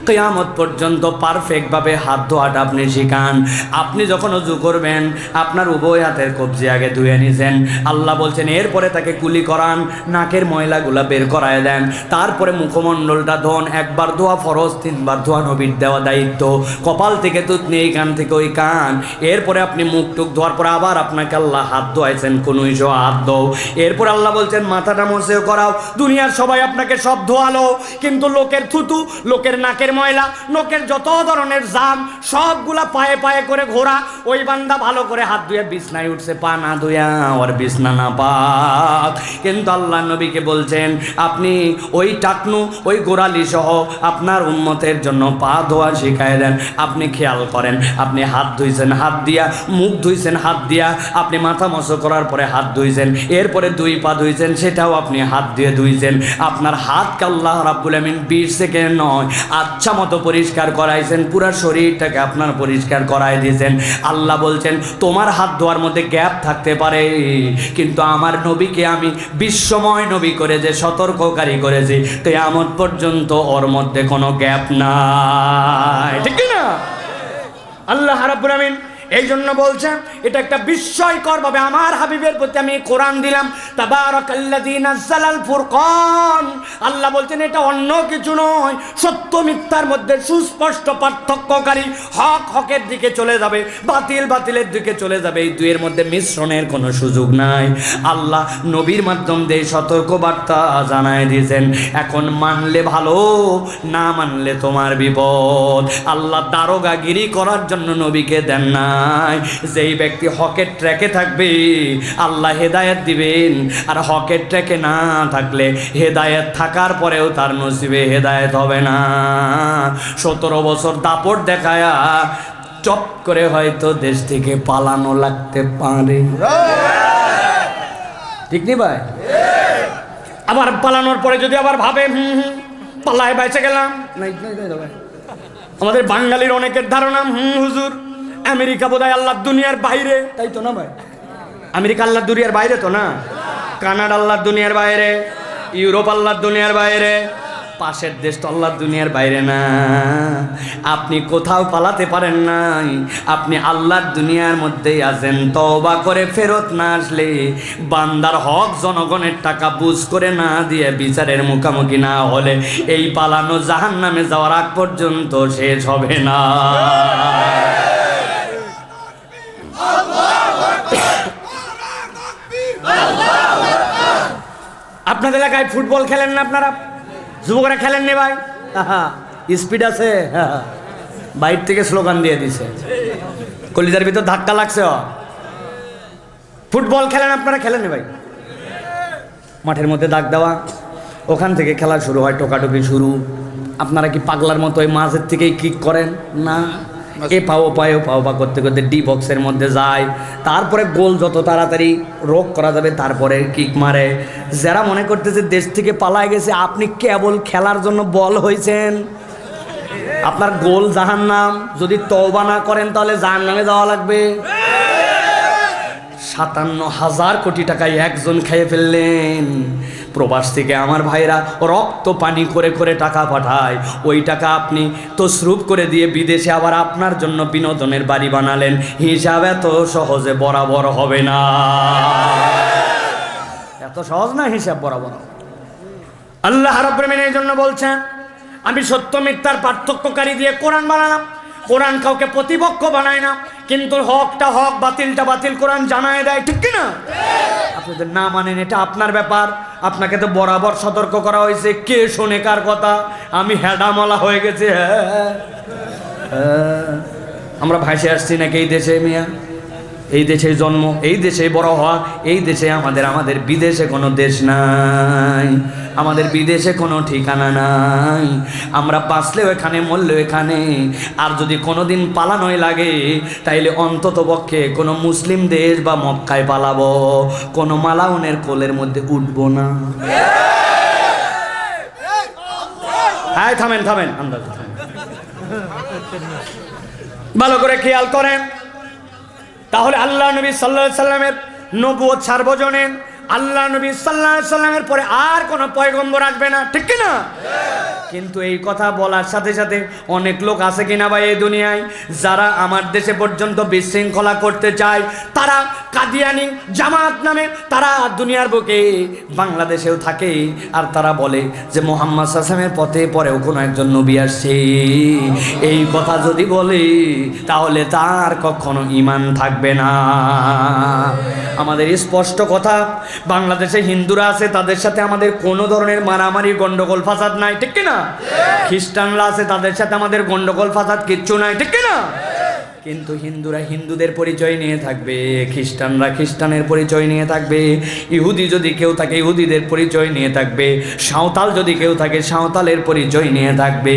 কিয়ামত পর্যন্ত পারফেক্টভাবে হাত ধোয়াটা আপনি শিখান। আপনি যখন ওযু করবেন আপনার উভয় হাতের কবজি আগে ধুয়ে নিছেন, আল্লাহ বলছেন এরপরে তাকে কুলি করান, নাকের ময়লাগুলা বের করায় দেন, তারপরে মুখমণ্ডলটা ধোন। একবার ধোয়া ফরজ, 3 বার ধোয়া নবীর দেওয়া দায়িত্ব। কপাল থেকে তুতনি, এই কান থেকে ওই কান, এরপরে আপনি মুখ টুক ধোয়ার পরে আবার আপনাকে আল্লাহ হাত ধোয়াইছেন, কোনইশো হাত ধোও। এরপর আল্লাহ বলছেন মাথাটা মোছেও করাও। দুনিয়ার সবাই আপনাকে সব ধোয়ালো, কিন্তু লোকের থুতু, লোকের নাকের ময়লা, লোকের যত ধরনের জাম সবগুলা পায়ে পায়ে করে ঘোরা। ওই বান্দা ভালো করে হাত ধুয়ে বিছনায় উঠছে, পা না ধুয়া আর বিছনা না পাক। কিন্তু আল্লাহ নবীকে বলছেন আপনি ওই টাকনু, ওই গোড়ালি সহ আপনার উম্মতের জন্য পা ধোয়া শিখায় দেন। আপনি খেয়াল করেন, আপনি হাত ধুইছেন হাত দিয়া, মুখ ধুইছেন হাত দিয়া, আপনি মাথা মশো করার পরে হাত ধুইছেন, এরপরে 2 পা ধুইছেন, সেটাও আপনি হাত দিয়ে ধুইছেন। আপনার হাতকে আল্লাহ রাব্বুল আমিন 20 সেকেন্ড নয় আচ্ছা মতো পরিষ্কার করাইছেন, পুরা শরীরটাকে আপনার পরিষ্কার করাই দিয়েছেন। আল্লাহ বলছেন তোমার হাত ধোয়ার মধ্যে গ্যাপ থাকতে পারে, কিন্তু আমার নবীকে আমি বিশ্বময় নবী করে যে সতর্ককারী করেছি, কিয়ামত পর্যন্ত ওর মধ্যে কোনো গ্যাপ নাই, ঠিক না? আল্লাহ রাব্বুল আমিন এই জন্য বলছেন এটা একটা বিস্ময়কর ভাবে আমার হাবিবের প্রতি আমি কোরআন দিলাম, তাবারাকাল্লাযী নাযালাল ফুরকান। আল্লাহ বলছেন এটা অন্য কিছু নয়, সত্য মিথ্যার মধ্যে সুস্পষ্ট পার্থক্যকারী। হক হকের দিকে চলে যাবে, বাতিল বাতিলের দিকে চলে যাবে, এই দুইয়ের মধ্যে মিশ্রণের কোনো সুযোগ নাই। আল্লাহ নবীর মাধ্যম দিয়ে সতর্ক বার্তা জানায় দিয়েছেন, এখন মানলে ভালো, না মানলে তোমার বিপদ। আল্লাহ দারোগাগিরি করার জন্য নবীকে দেন নাই। যেই ব্যক্তি হকের ট্র্যাকে থাকবে আল্লাহ হেদায়েত দিবেন, আর হকের ট্র্যাকে না থাকলে হেদায়েত থাকার পরেও তার নসিবে হেদায়েত হবে না। 17 বছর দাপট দেখায়া চপ করে হয়তো দেশ থেকে পালানো লাগতে পারে, ঠিক নি ভাই? আবার পালানোর পরে যদি আবার ভাবে পালায় বেঁচে গেলাম, আমাদের বাঙালির অনেকের ধারণা হুজুর আমেরিকা বোধহয় আল্লাহর দুনিয়ার বাইরে, তাই তো না ভাই? আমেরিকা আল্লাহর দুনিয়ার বাইরে তো না, কানাডা আল্লাহর দুনিয়ার বাইরে, ইউরোপ আল্লাহর দুনিয়ার বাইরে, পাশের দেশ তো আল্লাহর দুনিয়ার বাইরে না। আপনি কোথাও পালাতে পারেন নাই, আপনি আল্লাহর দুনিয়ার মধ্যেই আছেন। তওবা করে ফেরত না আসলে, বান্দার হক জনগণের টাকা বুঝ করে না দিয়ে বিচারের মুখোমুখি না হলে এই পালানো জাহান্নামে যাওয়ার আগ পর্যন্ত শেষ হবে না। আপনাদের এলাকায় ফুটবল খেলেন না আপনারা? যুবকরা খেলেন নি ভাই? স্পিড আছে, বাইর থেকে স্লোগান দিয়ে দিছে, কলিজার ভিতর ধাক্কা লাগছে। ফুটবল খেলেন আপনারা? খেলেন নি ভাই? মাঠের মধ্যে দাগ দেওয়া, ওখান থেকে খেলা শুরু হয়, টোকাটুকি শুরু। আপনারা কি পাগলার মতো ওই মাঝের থেকেই কিক করেন না? এ পাও পা করতে করতে ডি বক্সের মধ্যে যায়, তারপরে গোল যত তাড়াতাড়ি রোগ করা যাবে তারপরে কিক মারে। যারা মনে করতেছে দেশ থেকে পালায় গেছে, আপনি কেবল খেলার জন্য বল হয়েছেন, আপনার গোল জাহান্নাম। যদি তওবা না করেন তাহলে জাহান্নামে যাওয়া লাগবে। 57,000 কোটি টাকায় একজন খেয়ে ফেললেন। প্রবাস থেকে আমার ভাইরা রক্ত পানি করে করে টাকা পাঠায়, ওই টাকা আপনি তসরুপ করে দিয়ে বিদেশে আবার আপনার জন্য বিনোদনের বাড়ি বানালেন। হিসাব এত সহজে বরাবর হবে না, এত সহজ না হিসাব বরাবর। আল্লাহ রাব্বুল আলামিন এই জন্য বলছেন, আমি সত্য মিথ্যার পার্থক্যকারী দিয়ে কোরআন বানালাম। কোরআন কাউকে প্রতিপক্ষ বানায় না, কিন্তু হকটা হক, বাতিলটা বাতিল কোরআন জানায় দেয়, ঠিক কিনা? আপনাদের না মানেন এটা আপনার ব্যাপার। আপনাকে তো বরাবর সতর্ক করা হয়েছে, কে শোনে কার কথা? আমি হেডামলা হয়ে গেছে। আমরা ভাসে আসছি নাকি এই দেশে? মিয়া, এই দেশে জন্ম, এই দেশে বড় হওয়া, এই দেশে আমাদের বিদেশে কোনো দেশ নাই, আমাদের বিদেশে কোনো ঠিকানা নাই। আমরা বাঁচলেও এখানে, মরলেও এখানে। আর যদি কোনোদিন পালানোই লাগে তাইলে অন্তত পক্ষে কোনো মুসলিম দেশ বা মক্কায় পালাবো, কোনো মালাউনের কোলের মধ্যে উঠবো না। হ্যাঁ, থামেন আন্দাজ, ভালো করে খেয়াল করেন। তাহলে আল্লাহ নবী সাল্লাল্লাহু আলাইহি সাল্লামের নবুয়ত সার্বজনীন, আল্লাহ নবী সাল্লাল্লাহু আলাইহি সাল্লামের পরে আর কোনো পয়গম্বর আসবে না, ঠিক কি না? কিন্তু এই কথা বলার সাথে সাথে অনেক লোক আছে কিনা ভাই এই দুনিয়ায়, যারা আমার দেশে পর্যন্ত বিশৃঙ্খলা করতে চায়। তারা কাদিয়ানি জামাত নামে তারা দুনিয়ার বুকে বাংলাদেশেও থাকে, আর তারা বলে যে মুহাম্মদ সাল্লাল্লাহু আলাইহি ওয়াসাল্লামের পথে পরেও কোনো একজন নবী আসছে। এই কথা যদি বলে তাহলে তার কখনো ঈমান থাকবে না। আমাদের স্পষ্ট কথা, বাংলাদেশে হিন্দুরা আছে, তাদের সাথে আমাদের কোনো ধরনের মারামারি গন্ডগোল ফাসাদ নাই, ঠিক কিনা? খ্রিস্টানরা আছে, তাদের সাথে আমাদের গন্ডগোল ফাসাদ কিচ্ছু নাই, ঠিক কিনা? কিন্তু হিন্দুরা হিন্দুদের পরিচয় নিয়ে থাকবে, খ্রিস্টানরা খ্রিস্টানের পরিচয় নিয়ে থাকবে, ইহুদি যদি কেউ থাকে ইহুদিদের পরিচয় নিয়ে থাকবে, সাঁওতাল যদি কেউ থাকে সাঁওতালের পরিচয় নিয়ে থাকবে।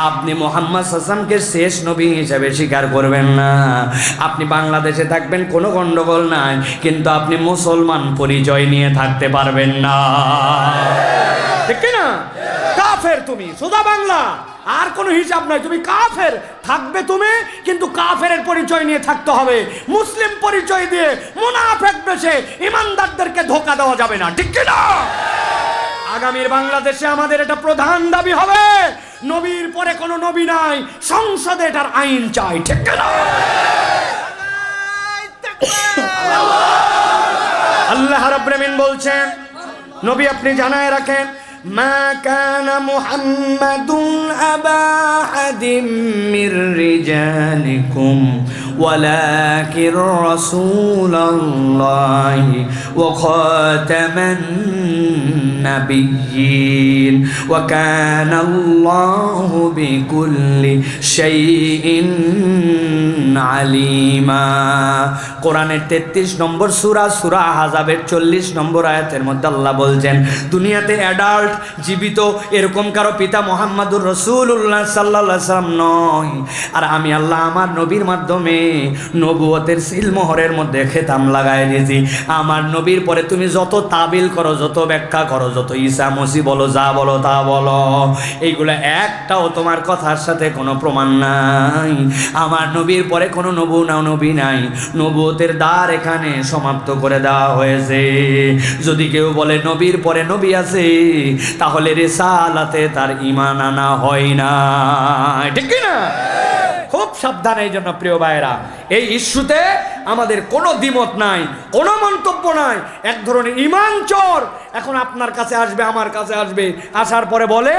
আপনি মুহাম্মদ সাল্লাল্লাহু আলাইহি ওয়াসাল্লামকে শেষ নবী হিসেবে স্বীকার করবেন না। আপনি বাংলাদেশে থাকবেন, কোনো গন্ডগোল নাই, কিন্তু আপনি মুসলমান পরিচয় নিয়ে থাকতে পারবেন না, ঠিক না? কাফের তুমি, সুদা বাংলা, আর কোনো হিসাব নাই, তুমি কাফের থাকবে তুমি, কিন্তু কাফেরের পরিচয় নিয়ে থাকতে হবে। মুসলিম পরিচয় দিয়ে মুনাফিক বেশে ইমানদারদেরকে ধোঁকা দেওয়া যাবে না, ঠিক না? আগামীর বাংলাদেশে আমাদের এটা প্রধান দাবি হবে, নবীর পরে কোনো নবী নাই, সংসদে এটার আইন চাই, ঠিক না? আল্লাহ রাব্বুল আমিন বলছেন, নবী আপনি জানায় রাখেন, মা কানা মুহাম্মাদুন আবা আহাদিম মির রিজালিকুম ওয়ালাকির রাসূলুল্লাহি ওয়া খাতামান নাবিয়্যিন ওয়া কানা আল্লাহু বিকুল্লি শাইইন আলিমা। কোরআনের 33 নম্বর সূরা, সূরা আহজাবের 40 নম্বর আয়াতের মধ্যে আল্লাহ বলছেন, দুনিয়াতে অ্যাডাল্ট জীবিত এরকম কারো পিতা মুহাম্মাদুর রাসূলুল্লাহ সাল্লাল্লাহু আলাইহি ওয়াসাল্লাম নয়। আর আমি আল্লাহ আমার নবীর মাধ্যমে নবুয়তের সিলমোহরের মধ্যে খেতাম লাগায় দিয়েছি। আমার নবীর পরে তুমি যত তাবিল করো, যত ব্যাখ্যা করো, যত ঈসা মসি বলো, যা বলো তা বলো, এইগুলো একটাও তোমার কথার সাথে কোনো প্রমাণ নাই। আমার নবীর পরে কোনো নবী নাই। নবুয়তের দ্বার এখানে সমাপ্ত করে দেওয়া হয়েছে। যদি কেউ বলে নবীর পরে নবী আছে, তাহলে রিসালাতে তার ঈমান আনা হয় না, ঠিক কি না? খুব সাবধান। এই জন্য প্রিয় ভাইরা, এই ইস্যুতে আমাদের কোনো দ্বিমত নাই, কোনো মন্তব্য নাই। এক ধরনের ঈমান চোর এখন আপনার কাছে আসবে, আমার কাছে আসবে, আসার পরে বলে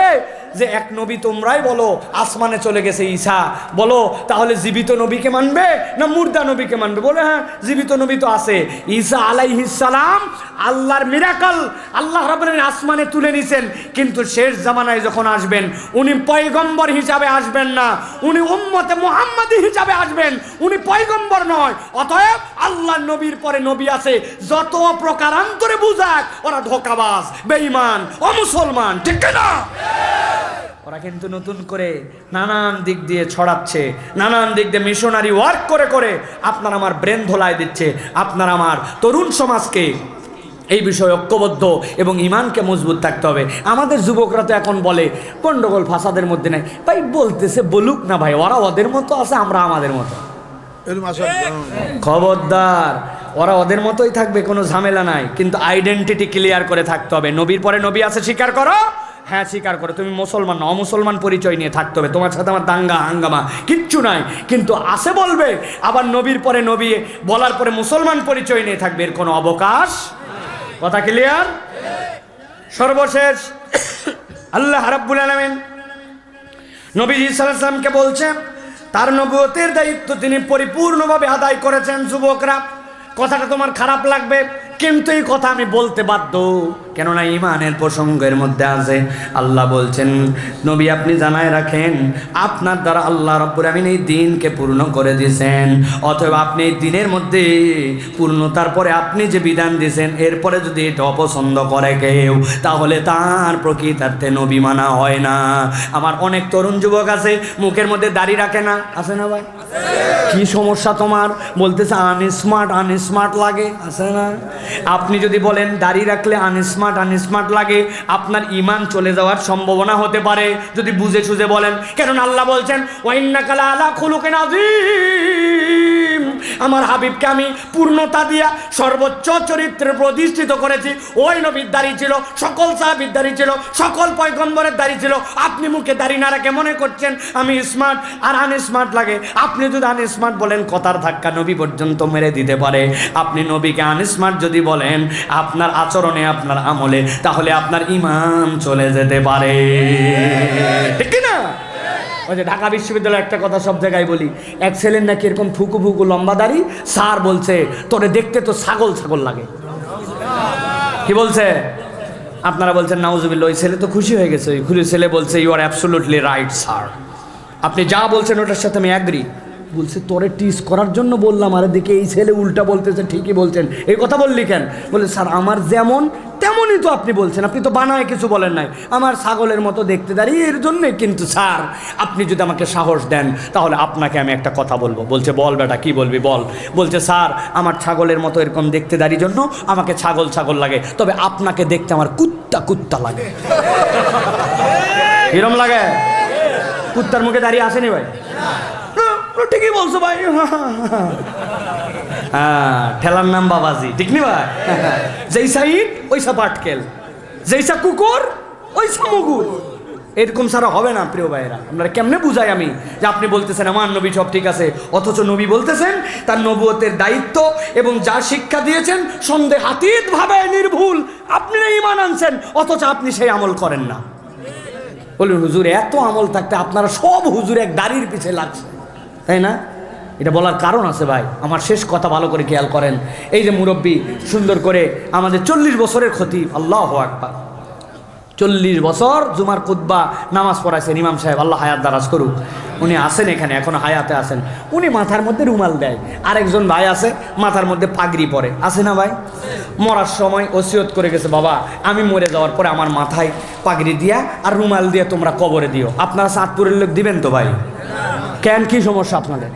যে এক নবী তোমরাই বলো আসমানে চলে গেছে ঈসা, বলো তাহলে জীবিত নবীকে মানবে না মুর্দা নবীকে মানবে? বলে হ্যাঁ, জীবিত নবী তো আছে। ঈসা আলাইহিস সালাম আল্লাহর মিরাকল, আল্লাহ রাব্বুল আলামিন আসমানে তুলে নিছেন, কিন্তু শেষ জামানায় যখন আসবেন উনি পয়গম্বর হিসাবে আসবেন না, উনি উম্মতে মুহাম্মাদি হিসাবে আসবেন, উনি পয়গম্বর নয়। অতএব আল্লাহর নবীর পরে নবী আছে, যত প্রকারান্তরে বুঝাক ওরা ধোঁকাবাজ, বেঈমান, অমুসলমান, ঠিক না? ওরা কিন্তু নতুন করে নানান দিক দিয়ে ছড়াচ্ছে, নানান দিক দিয়ে মিশনারি ওয়ার্ক করে করে আপনার আমার ব্রেন ধোলায় দিচ্ছে। আপনার আমার তরুণ সমাজকে এই বিষয়ে ঐক্যবদ্ধ এবং ঈমানকে মজবুত থাকতে হবে। আমাদের যুবকরা তো এখন বলে গন্ডগোল ফাসাদের মধ্যে নাই। ভাই বলতেছে বলুক না ভাই, ওরা ওদের মতো আছে, আমরা আমাদের মতো। খবরদার, ওরা ওদের মতোই থাকবে, কোনো ঝামেলা নাই, কিন্তু আইডেন্টিটি ক্লিয়ার করে থাকতে হবে। নবীর পরে নবী আছে স্বীকার করো, হ্যাঁ স্বীকার করো। তুমি মুসলমান না, অমুসলমান পরিচয় নিয়ে থাকতে হবে, তোমার সাথে আমার দাঙ্গা হাঙ্গামা কিচ্ছু নাই, কিন্তু আছে বলবে। আবার নবীর পরে নবী বলার পরে মুসলমান পরিচয় নিয়ে থাকবে, এর কোনো অবকাশ। কথা ক্লিয়ার? সর্বশেষ আল্লাহ রাব্বুল আলামিন নবীজি সাল্লাল্লাহু আলাইহি ওয়াসাল্লামকে বলছেন তার নবুয়তের দায়িত্ব তিনি পরিপূর্ণভাবে আদায় করেছেন। যুবকরা, কথাটা তোমার খারাপ লাগবে, কিন্তু এই কথা আমি বলতে বাধ্য, কেননা ঈমানের প্রসঙ্গের মধ্যে আছে। আল্লাহ বলছেন, নবী আপনি জানায় রাখেন আপনার দ্বারা আল্লাহ রাব্বুল আমিন এই দ্বীনকে পূর্ণ করে দিয়েছেন। অতএব আপনি এই দ্বীনের মধ্যে পূর্ণতার পরে আপনি যে বিধান দিয়েছেন, এরপরে যদি এটা অপছন্দ করে কেউ, তাহলে তার প্রকৃতার্থে নবী মানা হয় না। আমার অনেক তরুণ যুবক আছে, মুখের মধ্যে দাড়ি রাখে না, আছে না ভাই? কি সমস্যা তোমার? বলতেছে আনস্মার্ট লাগে, আছে না? আপনি যদি বলেন দাড়ি রাখলে আনস্মার্ট লাগে, আপনার ঈমান চলে যাওয়ার সম্ভাবনা হতে পারে যদি বুঝে সুঝে বলেন। কেননা আল্লাহ বলছেন ওয়া ইন্নাকা লাআলা খুলুকিন আযীম, আমার হাবিবকে আমি পূর্ণতা দিয়া সর্বোচ্চ চরিত্রে প্রতিষ্ঠিত করেছি। ওই নবীর দাড়ি ছিল, সকল সাহাবীর দাড়ি ছিল, সকল পয়গম্বরের দাড়ি ছিল। আপনি মুখে দাড়ি না রাখে মনে করছেন আমি স্মার্ট, আর আনস্মার্ট লাগে। আপনি যদি আনস্মার্ট বলেন, কথার ধাক্কা নবী পর্যন্ত মেরে দিতে পারে। আপনি নবীকে আনস্মার্ট যদি বলেন আপনার আচরণে, আপনার আমলে, তাহলে আপনার ঈমান চলে যেতে পারে, ঠিক না? ওই যে ঢাকা বিশ্ববিদ্যালয়ে একটা কথা সব জায়গায় বলি, এক ছেলের নাকি এরকম ফুকু ফুকু লম্বা দাড়ি, স্যার বলছে তোরে দেখতে তো ছাগল লাগে। কি বলছে? আপনারা বলছেন নাউজুবিল্লাহ, ওই ছেলে তো খুশি হয়ে গেছে। ওই খুশি ছেলে বলছে you are absolutely right sir, আপনি যা বলছেন ওটার সাথে আমি অ্যাগ্রি। বলছে তোরে টিস করার জন্য বললাম, আর দিকে এই ছেলে উল্টা বলতেছে ঠিকই বলছেন, এই কথা বললি কেন? বলে স্যার আমার যেমন তেমনই তো আপনি বলছেন, আপনি তো বানায় কিছু বলেন নাই, আমার ছাগলের মতো দেখতে দাঁড়িয়ে এর জন্যে। কিন্তু স্যার আপনি যদি আমাকে সাহস দেন তাহলে আপনাকে আমি একটা কথা বলবো। বলছে বল বেটা, কি বলবি বল। বলছে স্যার আমার ছাগলের মতো এরকম দেখতে দাঁড়িয়ে জন্য আমাকে ছাগল লাগে, তবে আপনাকে দেখতে আমার কুত্তা লাগে। কিরম লাগে? কুত্তার মুখে দাঁড়িয়ে আসেনি ভাই? ঠিকই বলছো ভাই, হ্যাঁ ঠেলার নাম বাবাজি, ঠিক নি ভাই? যেইসা ইট ওইসা পাটকেল, যেইসা কুকুর ওইসা মুগুর। এরকম ছাড়া হবে না প্রিয় ভাইয়েরা। আপনারা কেমনে বুঝাই আমি যে আপনি বলতেছেন আমার নবী সব ঠিক আছে, অথচ নবী বলতেছেন তার নবুয়তের দায়িত্ব এবং যা শিক্ষা দিয়েছেন সন্দেহাতীতভাবে নির্ভুল, আপনি ঈমান আনছেন অথচ আপনি সেই আমল করেন না। বলুন হুজুর এত আমল থাকতে আপনারা সব হুজুর এক দাড়ির পিছে লাগছে, তাই না? এটা বলার কারণ আছে ভাই। আমার শেষ কথা ভালো করে খেয়াল করেন। এই যে মুরব্বী সুন্দর করে আমাদের 40 বছরের খতিব, আল্লাহু আকবার, 40 বছর জুমার খুতবা নামাজ পড়াইছেন ইমাম সাহেব, আল্লাহ হায়াত দারাজ করুক। উনি আছেন এখানে, এখন হায়াতে আছেন। উনি মাথার মধ্যে রুমাল দেয়, আরেকজন ভাই আছে মাথার মধ্যে পাগড়ি পরে, আছে না ভাই? মরার সময় ওসিয়ত করে গেছে, বাবা আমি মরে যাওয়ার পরে আমার মাথায় পাগড়ি দিয়া আর রুমাল দিয়ে তোমরা কবরে দিও। আপনারা চাঁদপুরের লোক দিবেন তো ভাই? কেন, কি সমস্যা আপনাদের?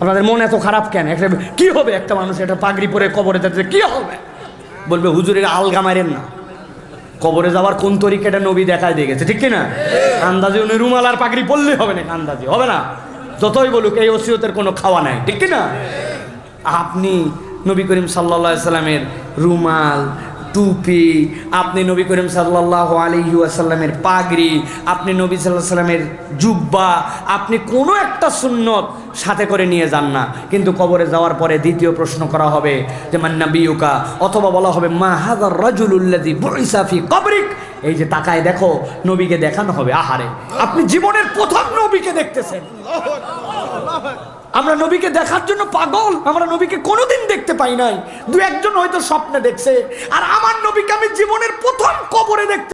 আপনাদের মন এত খারাপ কেন? একটা কি হবে, একটা মানুষ একটা পাগড়ি পরে কবরে যাচ্ছে কি হবে? বলবে হুজুরের আলগা মারেন না, কবরে যাওয়ার কোন তরিকাটা নবী দেখায় দিয়ে গেছে, ঠিক কিনা? আন্দাজে উনি রুমাল আর পাগড়ি পরলে হবে না, আন্দাজে হবে না। যতই বলুক এই ওসিয়তের কোনো খাওয়া নাই, ঠিক কিনা? আপনি নবী করিম সাল্লাল্লাহু আলাইহি সাল্লামের রুমাল, টুপি, আপনি নবী করিম সাল্লাল্লাহু আলাইহি ওয়াসাল্লামের পাগড়ি, আপনি নবী সাল্লাল্লাহু আলাইহি সাল্লামের জুব্বা, আপনি কোনো একটা সুন্নত সাথে করে নিয়ে যান না, কিন্তু কবরে যাওয়ার পরে দ্বিতীয় প্রশ্ন করা হবে যে মান নাবিয়ুকা, অথবা বলা হবে মা হাযার রাজুলুল্লাযী বুইসা ফি কবরিক। এই যে তাকায় দেখো, নবীকে দেখানো হবে, আহারে আপনি জীবনের প্রথম নবীকে দেখতেছেন। আমরা নবীকে দেখার জন্য পাগল, আমরা নবীকে কোনোদিন দেখতে পাই নাই, দু একজন হয়তো স্বপ্নে দেখছে, আর আমার নবীকে আমি জীবনের প্রথম কবরে দেখতে